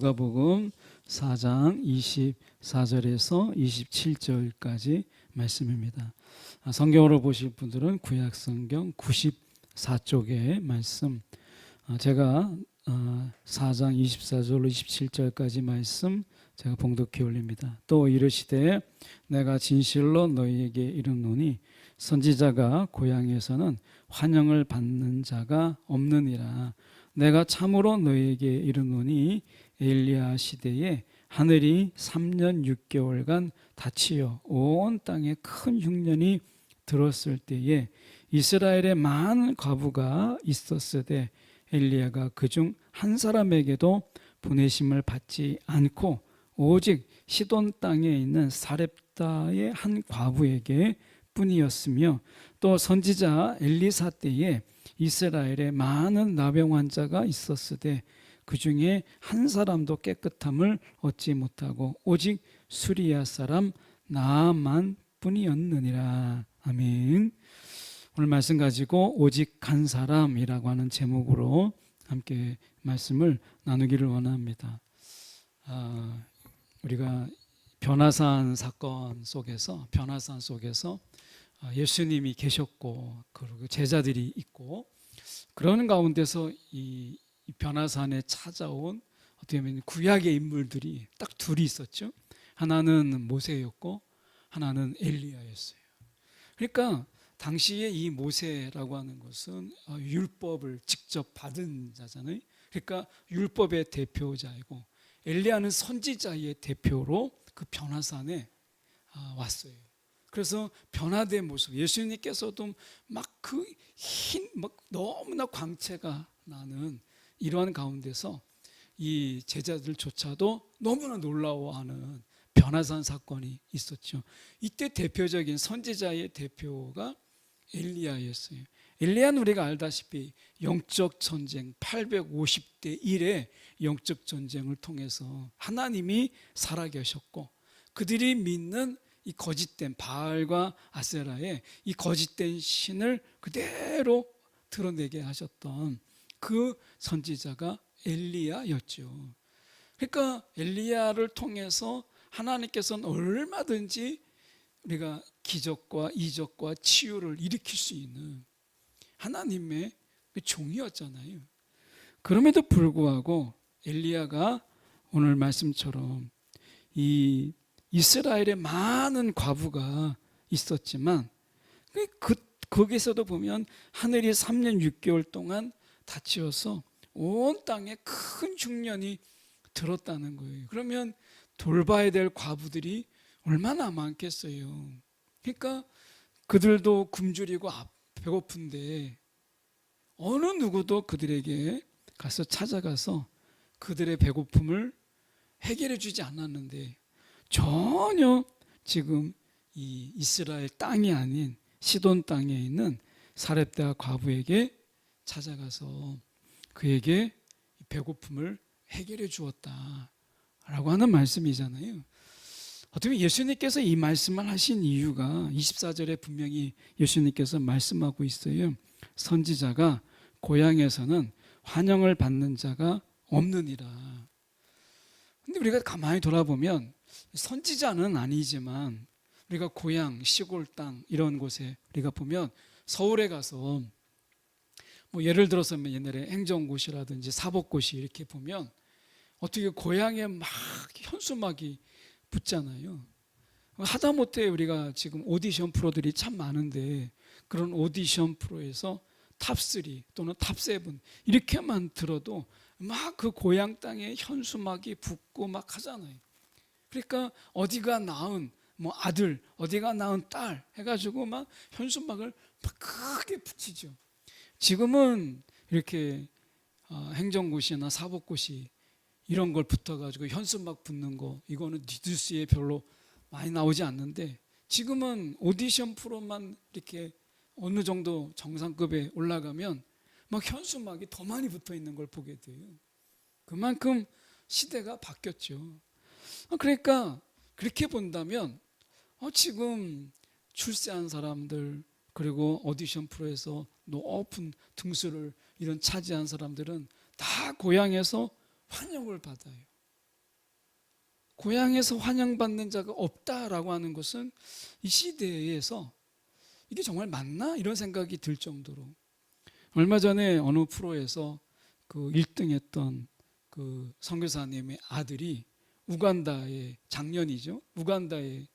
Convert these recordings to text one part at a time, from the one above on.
누가복음 4장 24절에서 27절까지 말씀입니다. 성경으로 보실 분들은 구약성경 94쪽의 말씀, 제가 4장 24절로 27절까지 말씀 제가 봉독해 올립니다. 또 이르시되 내가 진실로 너희에게 이르노니 선지자가 고향에서는 환영을 받는 자가 없느니라. 내가 참으로 너희에게 이르노니 엘리야 시대에 하늘이 3년 6개월간 닫히어 온 땅에 큰 흉년이 들었을 때에 이스라엘에 많은 과부가 있었으되 엘리야가 그중 한 사람에게도 보내심을 받지 않고 오직 시돈 땅에 있는 사렙다의 한 과부에게 뿐이었으며, 또 선지자 엘리사 때에 이스라엘에 많은 나병 환자가 있었으되 그 중에 한 사람도 깨끗함을 얻지 못하고 오직 수리야 사람 나만 뿐이었느니라. 아멘. 오늘 말씀 가지고 오직 한 사람이라고 하는 제목으로 함께 말씀을 나누기를 원합니다. 우리가 변화산 사건 속에서 예수님이 계셨고 그리고 제자들이 있고, 그러는 가운데서 이 변화산에 찾아온 어떻게 보면 구약의 인물들이 딱 둘이 있었죠. 하나는 모세였고 하나는 엘리야였어요. 그러니까 당시에 이 모세라고 하는 것은 율법을 직접 받은 자잖아요. 그러니까 율법의 대표자이고, 엘리야는 선지자의 대표로 그 변화산에 왔어요. 그래서 변화된 모습, 예수님께서도 막 그 막 너무나 광채가 나는 이러한 가운데서 이 제자들조차도 너무나 놀라워하는 변화산 사건이 있었죠. 이때 대표적인 선지자의 대표가 엘리야였어요. 엘리야는 우리가 알다시피 영적 전쟁 850대 1의 영적 전쟁을 통해서 하나님이 살아계셨고, 그들이 믿는 이 거짓된 바알과 아세라의 이 거짓된 신을 그대로 드러내게 하셨던 그 선지자가 엘리야였죠. 그러니까 엘리야를 통해서 하나님께서는 얼마든지 우리가 기적과 이적과 치유를 일으킬 수 있는 하나님의 종이었잖아요. 그럼에도 불구하고 엘리야가 오늘 말씀처럼 이 이스라엘에 많은 과부가 있었지만 거기서도 보면 하늘이 3년 6개월 동안 닫히어서 온 땅에 큰 흉년이 들었다는 거예요. 그러면 돌봐야 될 과부들이 얼마나 많겠어요. 그러니까 그들도 굶주리고 배고픈데 어느 누구도 그들에게 가서 찾아가서 그들의 배고픔을 해결해 주지 않았는데, 전혀 지금 이 이스라엘 땅이 아닌 시돈 땅에 있는 사렙다 과부에게 찾아가서 그에게 배고픔을 해결해 주었다라고 하는 말씀이잖아요. 어떻게 예수님께서 이 말씀을 하신 이유가 24절에 분명히 예수님께서 말씀하고 있어요. 선지자가 고향에서는 환영을 받는 자가 없느니라. 근데 우리가 가만히 돌아보면 선지자는 아니지만 우리가 고향, 시골 땅 이런 곳에 우리가 보면 서울에 가서 뭐 예를 들어서 옛날에 행정고시라든지 사법고시 이렇게 보면 어떻게 고향에 막 현수막이 붙잖아요. 하다못해 우리가 지금 오디션 프로들이 참 많은데 그런 오디션 프로에서 탑3 또는 탑7 이렇게만 들어도 막 그 고향 땅에 현수막이 붙고 막 하잖아요. 그러니까 어디가 낳은 뭐 아들, 어디가 낳은 딸 해가지고 막 현수막을 막 크게 붙이죠. 지금은 이렇게 행정고시나 사법고시 이런 걸 붙어가지고 현수막 붙는 거, 이거는 뉴스에 별로 많이 나오지 않는데, 지금은 오디션 프로만 이렇게 어느 정도 정상급에 올라가면 막 현수막이 더 많이 붙어 있는 걸 보게 돼요. 그만큼 시대가 바뀌었죠. 그러니까 그렇게 본다면 지금 출세한 사람들, 그리고 오디션 프로에서 높은 등수를 이런 차지한 사람들은 다 고향에서 환영을 받아요. 고향에서 환영받는 자가 없다라고 하는 것은 이 시대에서 이게 정말 맞나? 이런 생각이 들 정도로, 얼마 전에 어느 프로에서 그 1등 했던 그 선교사님의 아들이 우간다에, 작년이죠, 우간다에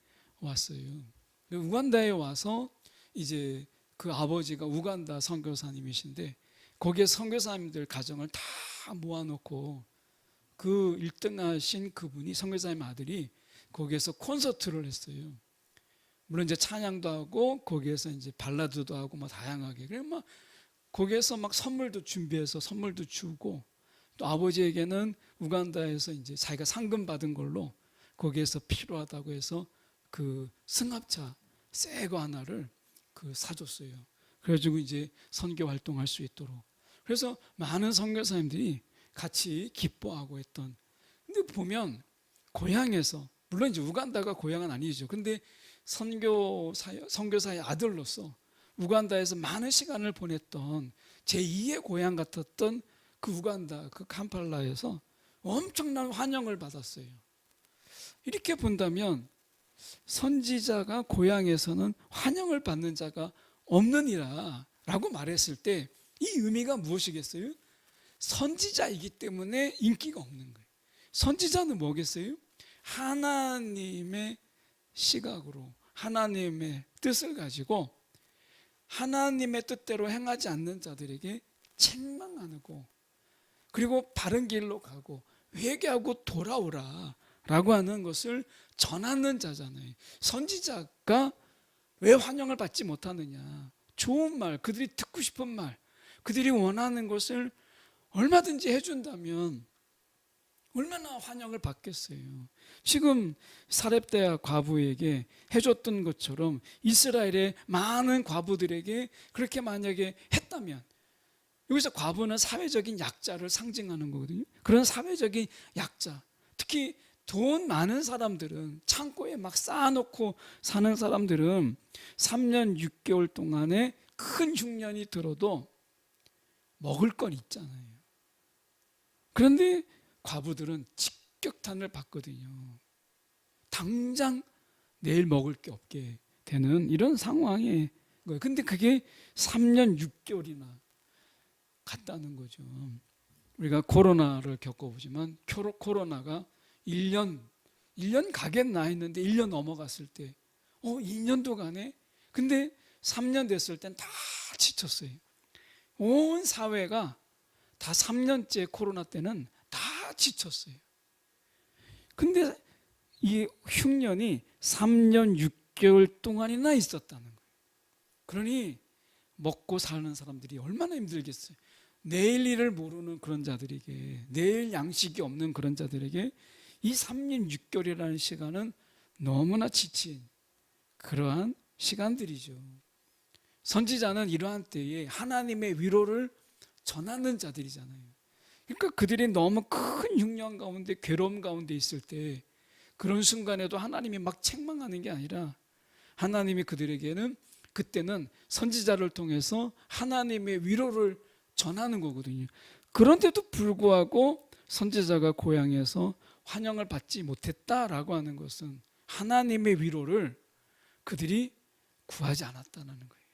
왔어요. 우간다에 와서 이제 그 아버지가 우간다 선교사님이신데, 거기에 선교사님들 가정을 다 모아놓고 그 1등 하신 그분이, 선교사님 아들이 거기에서 콘서트를 했어요. 물론 이제 찬양도 하고 거기에서 이제 발라드도 하고 뭐 다양하게, 그래 막 거기에서 막 선물도 준비해서 선물도 주고, 또 아버지에게는 우간다에서 이제 자기가 상금 받은 걸로 거기에서 필요하다고 해서 그 승합차 새 거 하나를 그 사줬어요. 그래가지고 이제 선교 활동할 수 있도록. 그래서 많은 선교사님들이 같이 기뻐하고 했던. 근데 보면 고향에서, 물론 이제 우간다가 고향은 아니죠. 근데 선교사의 아들로서 우간다에서 많은 시간을 보냈던 제2의 고향 같았던 그 우간다, 그 캄팔라에서 엄청난 환영을 받았어요. 이렇게 본다면 선지자가 고향에서는 환영을 받는 자가 없느니라 라고 말했을 때 이 의미가 무엇이겠어요? 선지자이기 때문에 인기가 없는 거예요. 선지자는 뭐겠어요? 하나님의 시각으로 하나님의 뜻을 가지고 하나님의 뜻대로 행하지 않는 자들에게 책망하고, 그리고 바른 길로 가고 회개하고 돌아오라 라고 하는 것을 전하는 자잖아요. 선지자가 왜 환영을 받지 못하느냐? 좋은 말, 그들이 듣고 싶은 말, 그들이 원하는 것을 얼마든지 해준다면 얼마나 환영을 받겠어요. 지금 사렙대 과부에게 해줬던 것처럼 이스라엘의 많은 과부들에게 그렇게 만약에 했다면, 여기서 과부는 사회적인 약자를 상징하는 거거든요. 그런 사회적인 약자, 특히 돈 많은 사람들은, 창고에 막 쌓아놓고 사는 사람들은 3년 6개월 동안에 큰 흉년이 들어도 먹을 건 있잖아요. 그런데 과부들은 직격탄을 받거든요. 당장 내일 먹을 게 없게 되는 이런 상황에 거예요. 근데 그게 3년 6개월이나 갔다는 거죠. 우리가 코로나를 겪어보지만 코로나가 1년 가겠나 했는데 1년 넘어갔을 때 2년도 가네? 근데 3년 됐을 땐 다 지쳤어요. 온 사회가 다 3년째 코로나 때는 다 지쳤어요. 근데 이 흉년이 3년 6개월 동안이나 있었다는 거예요. 그러니 먹고 사는 사람들이 얼마나 힘들겠어요. 내일 일을 모르는 그런 자들에게, 내일 양식이 없는 그런 자들에게 이 3년 6개월이라는 시간은 너무나 지친 그러한 시간들이죠. 선지자는 이러한 때에 하나님의 위로를 전하는 자들이잖아요. 그러니까 그들이 너무 큰 흉년 가운데, 괴로움 가운데 있을 때, 그런 순간에도 하나님이 막 책망하는 게 아니라 하나님이 그들에게는 그때는 선지자를 통해서 하나님의 위로를 전하는 거거든요. 그런데도 불구하고 선지자가 고향에서 환영을 받지 못했다라고 하는 것은 하나님의 위로를 그들이 구하지 않았다는 거예요.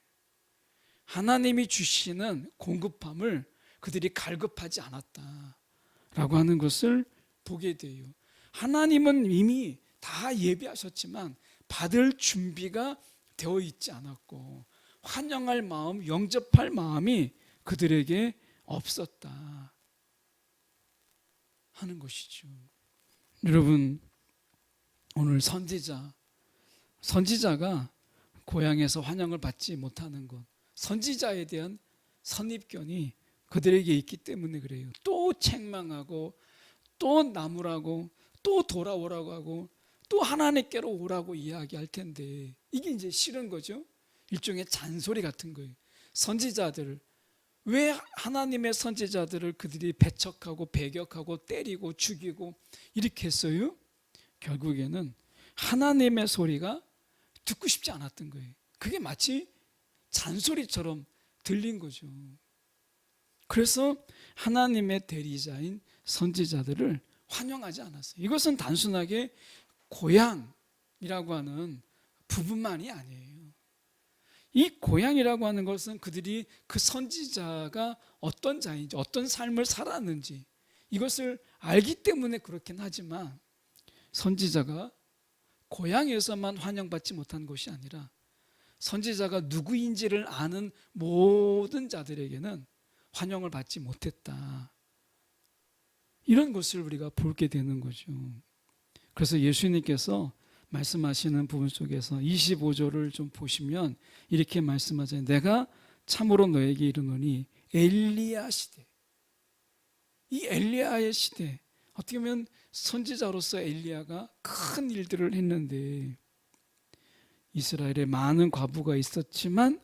하나님이 주시는 공급함을 그들이 갈급하지 않았다라고 하는 것을 보게 돼요. 하나님은 이미 다 예비하셨지만 받을 준비가 되어 있지 않았고, 환영할 마음, 영접할 마음이 그들에게 없었다 하는 것이죠. 여러분, 오늘 선지자가 고향에서 환영을 받지 못하는 것, 선지자에 대한 선입견이 그들에게 있기 때문에 그래요. 또 책망하고, 또 나무라고, 또 돌아오라고 하고, 또 하나님께로 오라고 이야기할 텐데, 이게 이제 싫은 거죠. 일종의 잔소리 같은 거예요. 선지자들을, 왜 하나님의 선지자들을 그들이 배척하고 배격하고 때리고 죽이고 이렇게 했어요? 결국에는 하나님의 소리가 듣고 싶지 않았던 거예요. 그게 마치 잔소리처럼 들린 거죠. 그래서 하나님의 대리자인 선지자들을 환영하지 않았어요. 이것은 단순하게 고향이라고 하는 부분만이 아니에요. 이 고향이라고 하는 것은 그들이 그 선지자가 어떤 자인지, 어떤 삶을 살았는지 이것을 알기 때문에 그렇긴 하지만, 선지자가 고향에서만 환영받지 못한 것이 아니라 선지자가 누구인지를 아는 모든 자들에게는 환영을 받지 못했다, 이런 것을 우리가 보게 되는 거죠. 그래서 예수님께서 말씀하시는 부분 속에서 25절을 좀 보시면 이렇게 말씀하잖아요. 내가 참으로 너에게 이르노니 엘리야 시대, 이 엘리야의 시대, 어떻게 보면 선지자로서 엘리야가 큰 일들을 했는데, 이스라엘에 많은 과부가 있었지만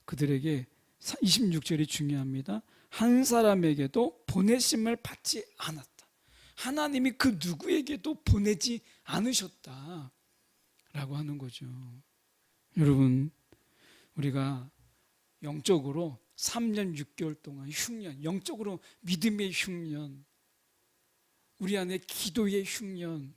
그들에게 26절이 중요합니다. 한 사람에게도 보내심을 받지 않았다. 하나님이 그 누구에게도 보내지 않으셨다 라고 하는 거죠. 여러분, 우리가 영적으로 3년 6개월 동안 흉년, 영적으로 믿음의 흉년, 우리 안에 기도의 흉년,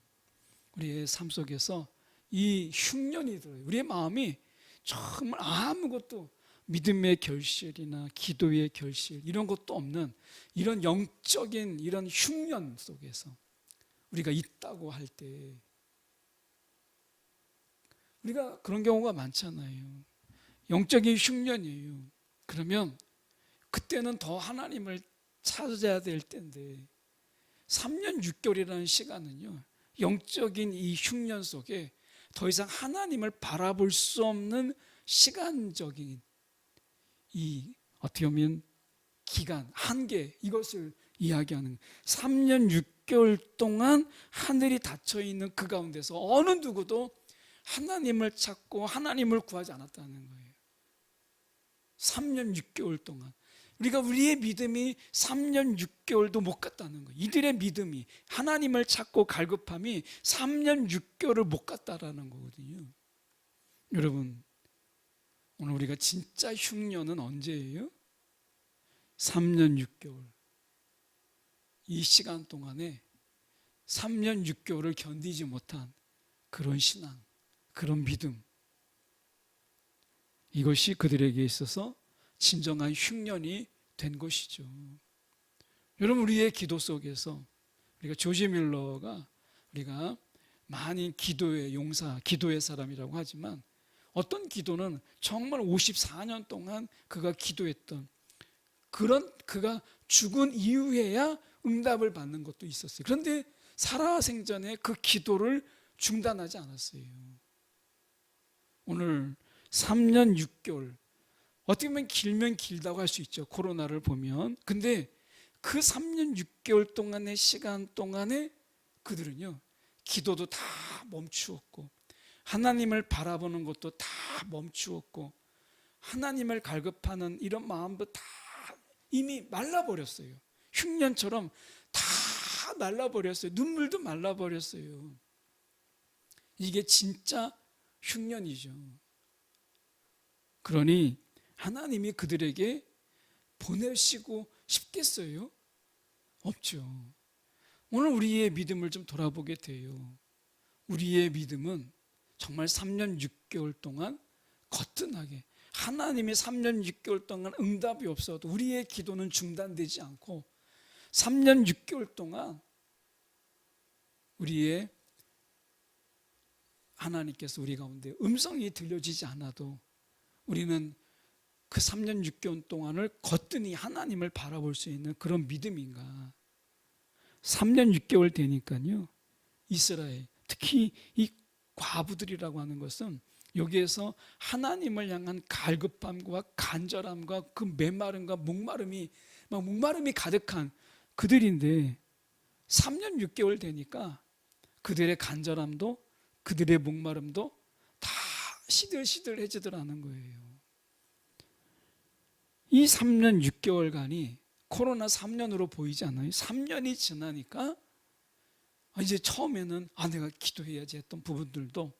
우리의 삶 속에서 이 흉년이 들어요. 우리의 마음이 정말 아무것도 믿음의 결실이나 기도의 결실 이런 것도 없는 이런 영적인 이런 흉년 속에서 우리가 있다고 할 때, 우리가 그런 경우가 많잖아요. 영적인 흉년이에요. 그러면 그때는 더 하나님을 찾아야 될 때인데, 3년 6개월이라는 시간은요, 영적인 이 흉년 속에 더 이상 하나님을 바라볼 수 없는 시간적인 이 어떻게 보면 기간, 한계, 이것을 이야기하는 3년 6개월 동안 하늘이 닫혀 있는 그 가운데서 어느 누구도 하나님을 찾고 하나님을 구하지 않았다는 거예요. 3년 6개월 동안 우리가 우리의 믿음이 3년 6개월도 못 갔다는 거예요. 이들의 믿음이, 하나님을 찾고 갈급함이 3년 6개월을 못 갔다라는 거거든요. 여러분, 오늘 우리가 진짜 흉년은 언제예요? 3년 6개월. 이 시간 동안에 3년 6개월을 견디지 못한 그런 신앙, 그런 믿음, 이것이 그들에게 있어서 진정한 흉년이 된 것이죠. 여러분, 우리의 기도 속에서 우리가 조지 밀러가, 우리가 많이 기도의 용사, 기도의 사람이라고 하지만, 어떤 기도는 정말 54년 동안 그가 기도했던 그런, 그가 죽은 이후에야 응답을 받는 것도 있었어요. 그런데 살아생전에 그 기도를 중단하지 않았어요. 오늘 3년 6개월, 어떻게 보면 길면 길다고 할 수 있죠, 코로나를 보면. 근데 그 3년 6개월 동안의 시간 동안에 그들은요, 기도도 다 멈추었고 하나님을 바라보는 것도 다 멈추었고 하나님을 갈급하는 이런 마음도 다 이미 말라버렸어요. 흉년처럼 다 말라버렸어요. 눈물도 말라버렸어요. 이게 진짜 흉년이죠. 그러니 하나님이 그들에게 보내시고 싶겠어요? 없죠. 오늘 우리의 믿음을 좀 돌아보게 돼요. 우리의 믿음은 정말 3년 6개월 동안 거뜬하게, 하나님이 3년 6개월 동안 응답이 없어도 우리의 기도는 중단되지 않고 3년 6개월 동안 우리의 하나님께서 우리 가운데 음성이 들려지지 않아도 우리는 그 3년 6개월 동안을 거뜬히 하나님을 바라볼 수 있는 그런 믿음인가. 3년 6개월 되니까요, 이스라엘, 특히 이 과부들이라고 하는 것은 여기에서 하나님을 향한 갈급함과 간절함과 그 메마름과 목마름이 가득한 그들인데, 3년 6개월 되니까 그들의 간절함도 그들의 목마름도 다 시들시들해지더라는 거예요. 이 3년 6개월간이 코로나 3년으로 보이지 않아요? 3년이 지나니까 이제 처음에는 내가 기도해야지 했던 부분들도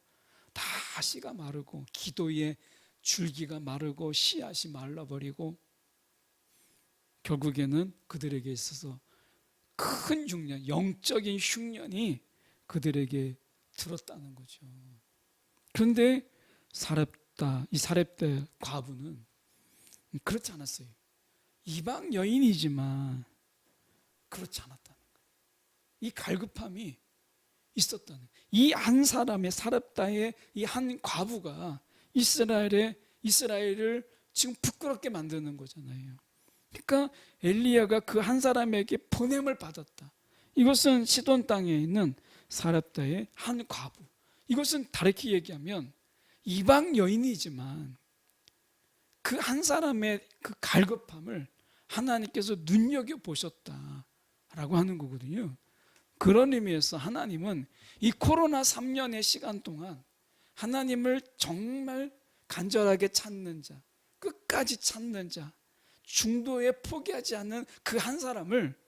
다 씨가 마르고 기도의 줄기가 마르고 씨앗이 말라버리고 결국에는 그들에게 있어서 큰 큰 흉년, 영적인 흉년이 그들에게 들었다는 거죠. 그런데 이 사렙다 과부는 그렇지 않았어요. 이방 여인이지만 그렇지 않았다는 거예요. 이 갈급함이 있었다는, 이 한 사람의 사렙다의 이 한 과부가 이스라엘을 지금 부끄럽게 만드는 거잖아요. 그러니까 엘리야가 그 한 사람에게 보냄을 받았다. 이것은 시돈 땅에 있는 사렙다의 한 과부. 이것은 다르게 얘기하면 이방 여인이지만 그 한 사람의 그 갈급함을 하나님께서 눈여겨 보셨다라고 하는 거거든요. 그런 의미에서 하나님은 이 코로나 3년의 시간 동안 하나님을 정말 간절하게 찾는 자, 끝까지 찾는 자, 중도에 포기하지 않는 그 한 사람을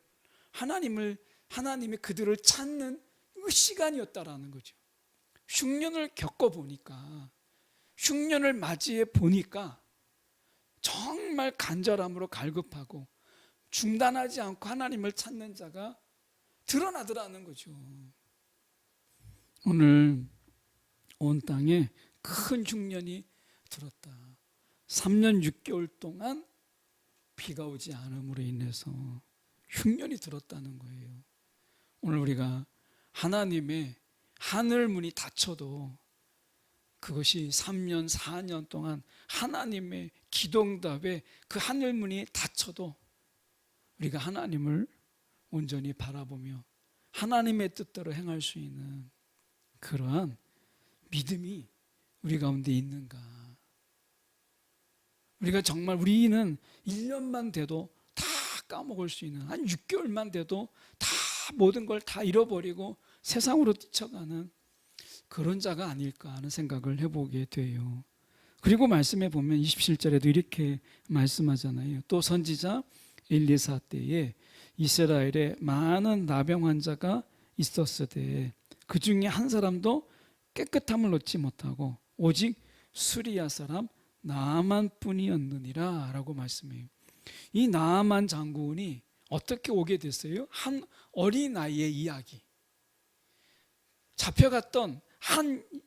하나님이 그들을 찾는 그 시간이었다라는 거죠. 흉년을 겪어보니까, 흉년을 맞이해 보니까 정말 간절함으로 갈급하고 중단하지 않고 하나님을 찾는 자가 드러나더라는 거죠. 오늘 온 땅에 큰 흉년이 들었다. 3년 6개월 동안 비가 오지 않음으로 인해서 흉년이 들었다는 거예요. 오늘 우리가 하나님의 하늘 문이 닫혀도 그것이 3년 4년 동안 하나님의 기도응답에 그 하늘 문이 닫혀도 우리가 하나님을 온전히 바라보며 하나님의 뜻대로 행할 수 있는 그러한 믿음이 우리 가운데 있는가? 우리가 정말 우리는 1년만 돼도 다 까먹을 수 있는, 한 6개월만 돼도 다 모든 걸 다 잃어버리고 세상으로 뛰쳐가는 그런 자가 아닐까 하는 생각을 해보게 돼요. 그리고 말씀해 보면 27절에도 이렇게 말씀하잖아요. 또 선지자 엘리사 때에 이스라엘에 많은 나병 환자가 있었으되 그 중에 한 사람도 깨끗함을 얻지 못하고 오직 수리야 사람 나아만뿐이었느니라 라고 말씀해요. 이 나아만 장군이 어떻게 오게 됐어요? 한 어린아이의 이야기. 잡혀갔던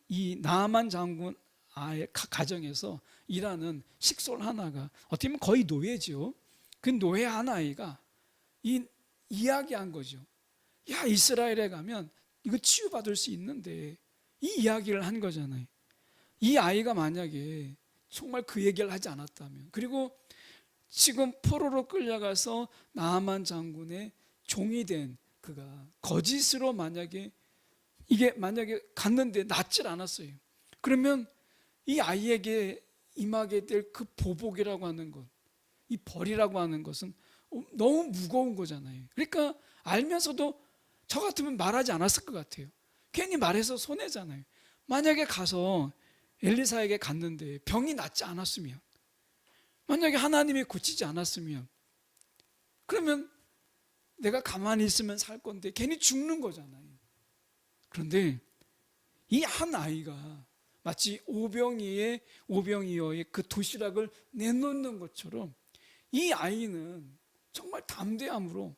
이 나아만 장군 아의 가정에서 일하는 식솔 하나가 어떻게 보면 거의 노예죠. 그 노예 하나아이가 이야기한 거죠. 야, 이스라엘에 가면 이거 치유받을 수 있는데, 이 이야기를 한 거잖아요. 이 아이가 만약에 정말 그 얘기를 하지 않았다면, 그리고 지금 포로로 끌려가서 나아만 장군의 종이 된 그가 거짓으로 만약에 갔는데 낫질 않았어요. 그러면 이 아이에게 임하게 될 그 보복이라고 하는 것, 이 벌이라고 하는 것은 너무 무거운 거잖아요. 그러니까 알면서도 저 같으면 말하지 않았을 것 같아요. 괜히 말해서 손해잖아요. 만약에 가서 엘리사에게 갔는데 병이 낫지 않았으면, 만약에 하나님이 고치지 않았으면, 그러면 내가 가만히 있으면 살 건데 괜히 죽는 거잖아요. 그런데 이 한 아이가 마치 오병이어의 그 도시락을 내놓는 것처럼 이 아이는 정말 담대함으로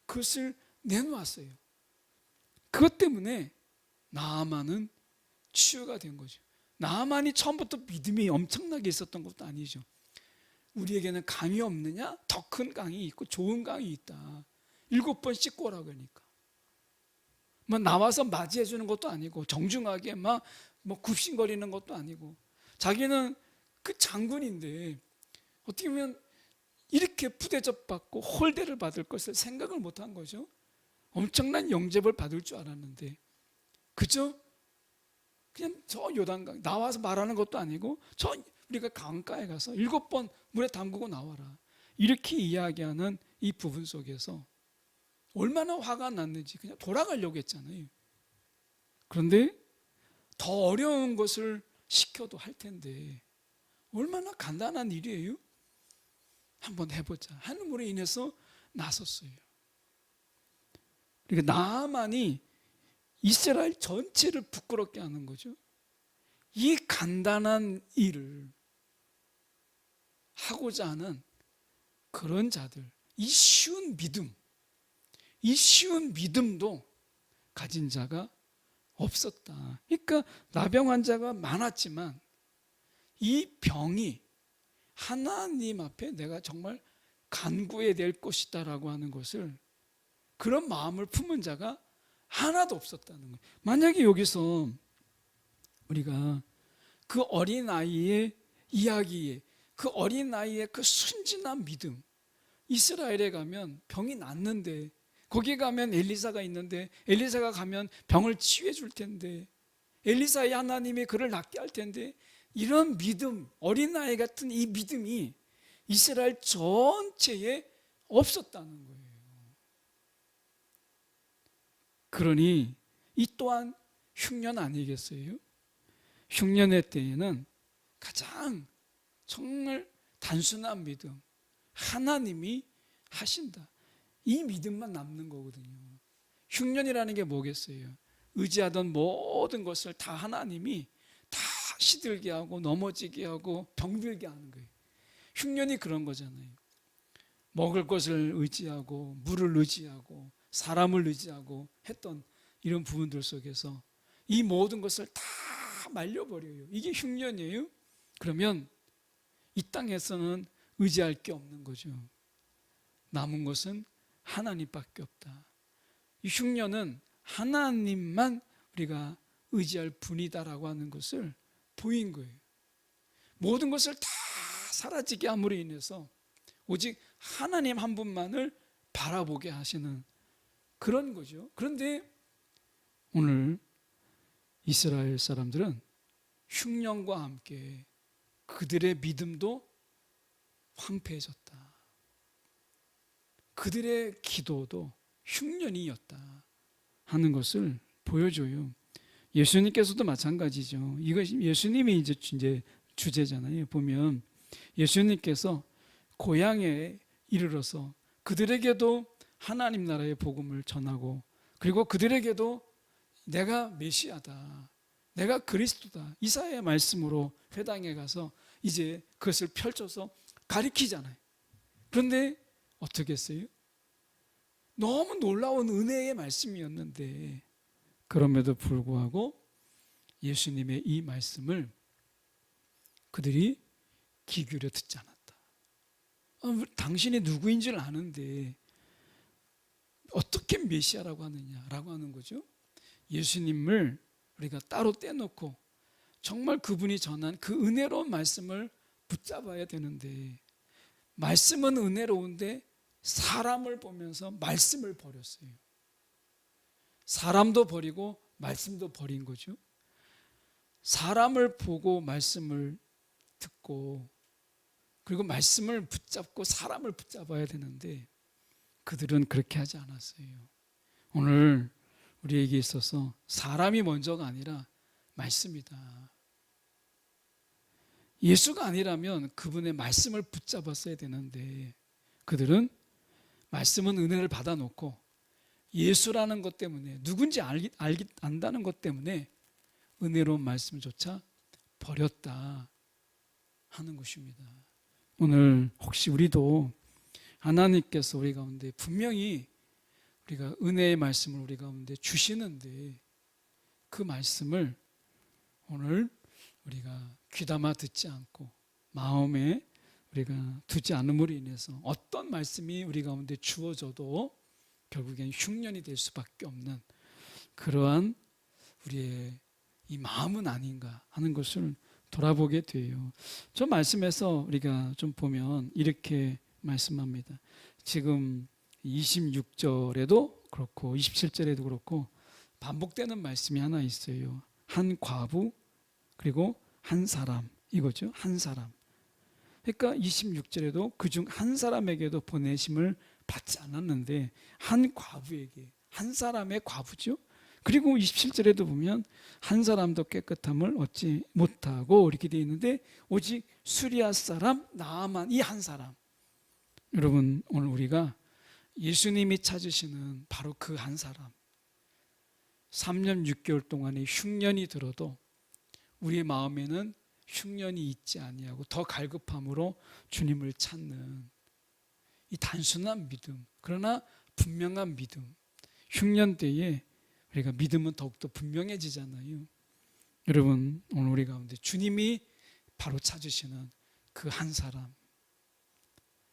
그것을 내놓았어요. 그것 때문에 나아만은 치유가 된 거죠. 나아만이 처음부터 믿음이 엄청나게 있었던 것도 아니죠. 우리에게는 강이 없느냐? 더 큰 강이 있고 좋은 강이 있다. 7번 씻고 오라고 하니까. 나와서 맞이해 주는 것도 아니고 정중하게 굽신거리는 것도 아니고, 자기는 그 장군인데 어떻게 보면 이렇게 부대접 받고 홀대를 받을 것을 생각을 못한 거죠. 엄청난 영접을 받을 줄 알았는데 그저 그냥 저 요단강 나와서 말하는 것도 아니고 우리가 강가에 가서 7번 물에 담그고 나와라, 이렇게 이야기하는 이 부분 속에서 얼마나 화가 났는지 그냥 돌아가려고 했잖아요. 그런데 더 어려운 것을 시켜도 할 텐데 얼마나 간단한 일이에요? 한번 해보자 하는 으로 인해서 나섰어요. 그러니까 나아만이 이스라엘 전체를 부끄럽게 하는 거죠. 이 간단한 일을 하고자 하는 그런 자들, 이 쉬운 믿음, 이 쉬운 믿음도 가진 자가 없었다. 그러니까 나병 환자가 많았지만 이 병이 하나님 앞에 내가 정말 간구해야 될 것이다라고 하는 것을, 그런 마음을 품은 자가 하나도 없었다는 거예요. 만약에 여기서 우리가 그 어린아이의 이야기에, 그 어린아이의 그 순진한 믿음, 이스라엘에 가면 병이 낫는데, 거기 가면 엘리사가 있는데 엘리사가 가면 병을 치유해 줄 텐데, 엘리사의 하나님이 그를 낫게 할 텐데, 이런 믿음, 어린아이 같은 이 믿음이 이스라엘 전체에 없었다는 거예요. 그러니 이 또한 흉년 아니겠어요? 흉년의 때에는 가장 정말 단순한 믿음, 하나님이 하신다, 이 믿음만 남는 거거든요. 흉년이라는 게 뭐겠어요? 의지하던 모든 것을 다 하나님이 다 시들게 하고 넘어지게 하고 병들게 하는 거예요. 흉년이 그런 거잖아요. 먹을 것을 의지하고 물을 의지하고 사람을 의지하고 했던 이런 부분들 속에서 이 모든 것을 다 말려버려요. 이게 흉년이에요. 그러면 이 땅에서는 의지할 게 없는 거죠. 남은 것은 하나님밖에 없다. 이 흉년은 하나님만 우리가 의지할 분이다라고 하는 것을 보인 거예요. 모든 것을 다 사라지게 함으로 인해서 오직 하나님 한 분만을 바라보게 하시는 그런 거죠. 그런데 오늘 이스라엘 사람들은 흉년과 함께 그들의 믿음도 황폐해졌다. 그들의 기도도 흉년이었다 하는 것을 보여줘요. 예수님께서도 마찬가지죠. 이것이 예수님이 이제 주제잖아요. 보면 예수님께서 고향에 이르러서 그들에게도 하나님 나라의 복음을 전하고, 그리고 그들에게도 내가 메시아다, 내가 그리스도다, 이사야의 말씀으로 회당에 가서 이제 그것을 펼쳐서 가리키잖아요. 그런데 어떻게 했어요? 너무 놀라운 은혜의 말씀이었는데 그럼에도 불구하고 예수님의 이 말씀을 그들이 귀 기울여 듣지 않았다. 당신이 누구인지를 아는데 어떻게 메시아라고 하느냐라고 하는 거죠. 예수님을 우리가 따로 떼놓고 정말 그분이 전한 그 은혜로운 말씀을 붙잡아야 되는데, 말씀은 은혜로운데 사람을 보면서 말씀을 버렸어요. 사람도 버리고 말씀도 버린 거죠. 사람을 보고 말씀을 듣고, 그리고 말씀을 붙잡고 사람을 붙잡아야 되는데 그들은 그렇게 하지 않았어요. 오늘 우리에게 있어서 사람이 먼저가 아니라 말씀이다. 예수가 아니라면 그분의 말씀을 붙잡았어야 되는데 그들은 말씀은 은혜를 받아놓고 예수라는 것 때문에, 누군지 안다는 것 때문에 은혜로운 말씀조차 버렸다 하는 것입니다. 오늘 혹시 우리도 하나님께서 우리 가운데 분명히 우리가 은혜의 말씀을 우리 가운데 주시는데 그 말씀을 오늘 우리가 귀담아 듣지 않고 마음에 우리가 두지 않음으로 인해서 어떤 말씀이 우리 가운데 주어져도 결국엔 흉년이 될 수밖에 없는 그러한 우리의 이 마음은 아닌가 하는 것을 돌아보게 돼요. 저 말씀에서 우리가 좀 보면 이렇게 말씀합니다. 지금 26절에도 그렇고 27절에도 그렇고 반복되는 말씀이 하나 있어요. 한 과부 그리고 한 사람, 이거죠. 한 사람. 그러니까 26절에도 그중 한 사람에게도 보내심을 받지 않았는데 한 과부에게, 한 사람의 과부죠. 그리고 27절에도 보면 한 사람도 깨끗함을 얻지 못하고 이렇게 되어 있는데 오직 수리아 사람 나아만, 이 한 사람. 여러분, 오늘 우리가 예수님이 찾으시는 바로 그 한 사람, 3년 6개월 동안의 흉년이 들어도 우리의 마음에는 흉년이 있지 아니하고 더 갈급함으로 주님을 찾는 이 단순한 믿음, 그러나 분명한 믿음. 흉년 때에 우리가 믿음은 더욱더 분명해지잖아요. 여러분, 오늘 우리 가운데 주님이 바로 찾으시는 그 한 사람,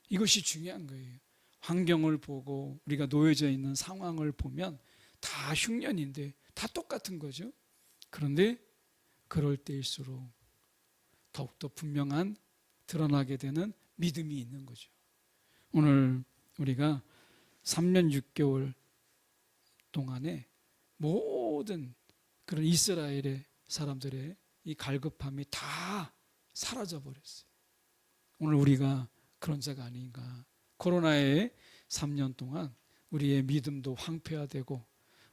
이것이 중요한 거예요. 환경을 보고 우리가 놓여져 있는 상황을 보면 다 흉년인데 다 똑같은 거죠. 그런데 그럴 때일수록 더욱더 분명한 드러나게 되는 믿음이 있는 거죠. 오늘 우리가 3년 6개월 동안에 모든 그런 이스라엘의 사람들의 이 갈급함이 다 사라져 버렸어요. 오늘 우리가 그런 자가 아닌가. 코로나의 3년 동안 우리의 믿음도 황폐화되고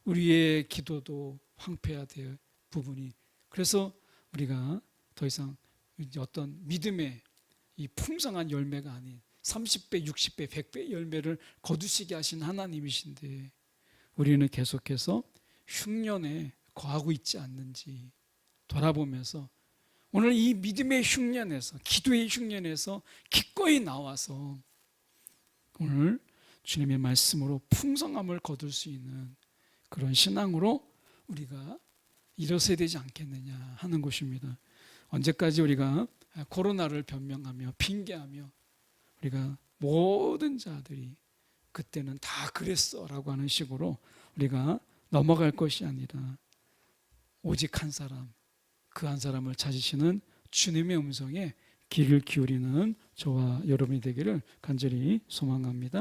우리의 기도도 황폐화될 부분이, 그래서 우리가 더 이상 어떤 믿음의 이 풍성한 열매가 아닌 30배, 60배, 100배 열매를 거두시게 하신 하나님이신데 우리는 계속해서 흉년에 거하고 있지 않는지 돌아보면서 오늘 이 믿음의 흉년에서, 기도의 흉년에서 기꺼이 나와서 오늘 주님의 말씀으로 풍성함을 거둘 수 있는 그런 신앙으로 우리가 일어서야 되지 않겠느냐 하는 것입니다. 언제까지 우리가 코로나를 변명하며 핑계하며 우리가 모든 자들이 그때는 다 그랬어 라고 하는 식으로 우리가 넘어갈 것이 아니라 오직 한 사람, 그 한 사람을 찾으시는 주님의 음성에 귀를 기울이는 저와 여러분이 되기를 간절히 소망합니다.